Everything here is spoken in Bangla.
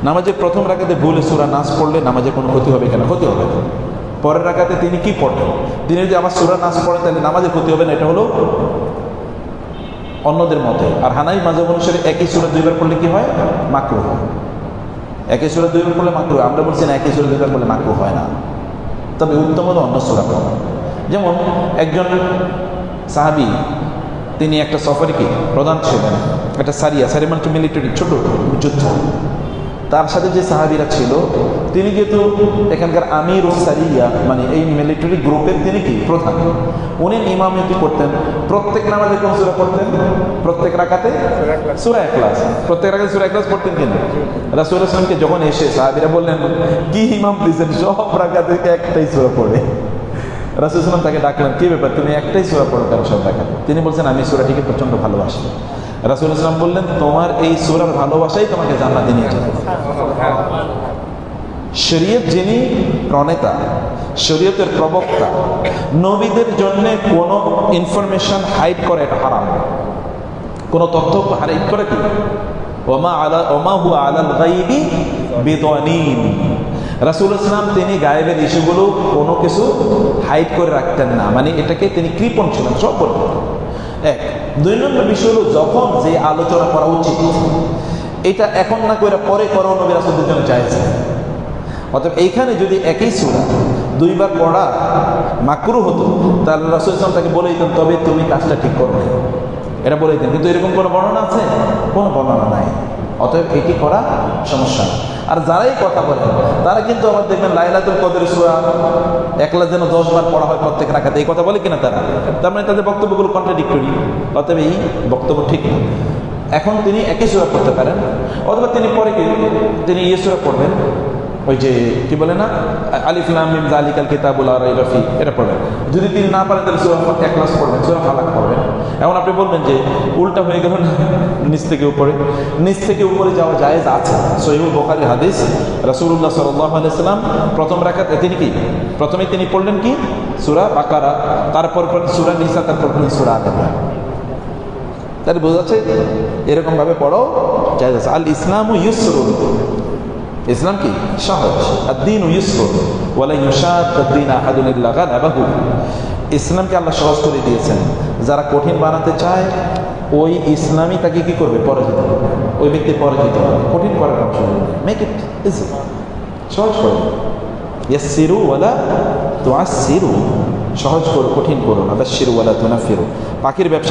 নামাজের প্রথম রাকাতে ভুলে সূরা নাস পড়লে নামাজের কোনো ক্ষতি হবে কেন? ক্ষতি হবে না। পরের রাকাতে তিনি কি পড়বেন? তিনি যদি আবার সূরা নাস পড়েন তাহলে নামাজের ক্ষতি হবে না, এটা হলো অন্যদের মতে। আর হানাফি মাযহাব অনুসারে একই সূরা দুইবার পড়লে কি হয়? মাকরুহ হয়। একই সূরা দুইবার পড়লে মাকরুহ। আমরা বলছি না, একই সূরা দুইবার পড়লে মাকরুহ হয় না, তবে উত্তম হলো অন্য সূরা পড়া। যেমন একজন সাহাবী, তিনি একটা সফরে কি প্রধান ছিলেন, একটা সারিয়া মানে মিলিটারি ছোট যুদ্ধ। তার সাথে যে সাহাবীরা ছিল, তিনি যেহেতু এখানকার আমির ও সারিয়া মানে এই মিলিটারি গ্রুপের তিনি কি প্রধান, উনি ইমামতি করতেন। প্রত্যেক নামাজে কোন সূরা পড়তেন? প্রত্যেক রাকাতে সূরা ইখলাস। প্রত্যেক রাকাতে সূরা ইখলাস পড়তেন কিনা? রাসূল সাল্লাল্লাহু আলাইহি ওয়াসাল্লামকে যখন এসে সাহাবীরা বললেন কি ইমাম দিয়েছেন, সব রাকাতে একটাই সূরা পড়ে। রাসূল সাল্লাল্লাহু আলাইহি ওয়াসাল্লাম তাকে ডাকলেন, কি ব্যাপার, তুমি একটাই সূরা পড়ো কেন সব রাকাতে? তিনি বলছেন আমি সূরাটিকে প্রচন্ড ভালোবাসি। রাসূল সাল্লাল্লাহু আলাইহি ওয়াসাল্লাম বললেন, তোমার এই সূরার ভালোবাসাই তোমাকে জান্নাতে নিয়ে যাবে। শরীয়ত যিনি প্রণেতা, শরীয়তের প্রবক্তা, নবীদের জন্য কোনো ইনফরমেশন হাইড করে এটা হারাম। কোনো তথ্য হাইড করে কি? ওমা হুয়া আলাল গায়বি বিদানীন। রাসূল ইসলাম তিনি গায়েবের ইস্যুগুলো কোনো কিছু হাইড করে রাখতেন না, মানে এটাকে তিনি কৃপণ ছিলেন, সব বলতেন। এক। দুই নম্বর বিষয় হলো, যখন যে আলোচনা করা উচিত এটা এখন না করে পরে করো, নবী রাসূলদের জন্য জায়েজ। অতএব এইখানে যদি একই সূরা দুইবার পড়া মাকরুহ হতো, তাহলে রাসূল ইসলাম তাকে বলে দিতেন, তবে তুমি কাজটা ঠিক করবে, এটা বলে দিতেন। কিন্তু এরকম কোনো বর্ণনা আছে? কোনো বর্ণনা নাই। অতএব এটি করা সমস্যা না। আর যারাই কথা বলেন তারা কিন্তু আবার দেখবেন লাইলাতুল কদরের সূরা একলা যেন 10 বার পড়া হয় প্রত্যেক রাকাতে, এই কথা বলে কিনা তারা? তার মানে তাদের বক্তব্যগুলো কন্ট্রাডিক্টরি। অতএব এই বক্তব্য ঠিক না। এখন তিনি একই সূরা পড়তে পারেন, অথবা তিনি পরে কি তিনি এই সূরা পড়বেন, ওই যে কি বলে না, আলিফ লাম মিম যালিকাল কিতাবুল লা রাইবা ফি, এটা পড়বেন। যদি তিনি না পারেন তাহলে সূরা ইখলাস পড়বেন, সূরা ফালাক পড়বেন। এখন আপনি বলবেন যে উল্টা হয়ে গেল না, নিচ থেকে উপরে। নিচ থেকে উপরে যাওয়া জায়েজ আছে। সহিহ বুখারী হাদিস, রাসূলুল্লাহ সাল্লাল্লাহু আলাইহি ওয়াসাল্লাম প্রথম রাকাতে তিনি কি প্রথমে তিনি পড়লেন কি সূরা বাকারা, তারপর সূরা নিসা, তারপর সূরা আল ইমরান। তাহলে বোঝা যাচ্ছে এরকম ভাবে পড়ো জায়েজ আছে। আল ইসলামু ইউসরুন, ইসলাম কি সহজ। আদ-দীনু ইউসরুন ওয়ালা ইউশাদ্দু-দ্দীন আহাদুন ইল্লা গালাবাহু। ইসলামকে আল্লাহ সহজ করে দিয়েছেন। যারা কঠিন বানাতে চায় ওই ইসলামই তাকে কি করবে? পরাজিত করবে। ওই ব্যক্তি পরাজিত হবে। কঠিন করার অপশন নেই। মেক ইট ইজি, সহজ করো। ইয়াসসিরু ওয়ালা তুআসসিরু, সহজ করো, কঠিন করো না। বাশশিরু ওয়ালা তুনাফিরু। পাখির ব্যবসা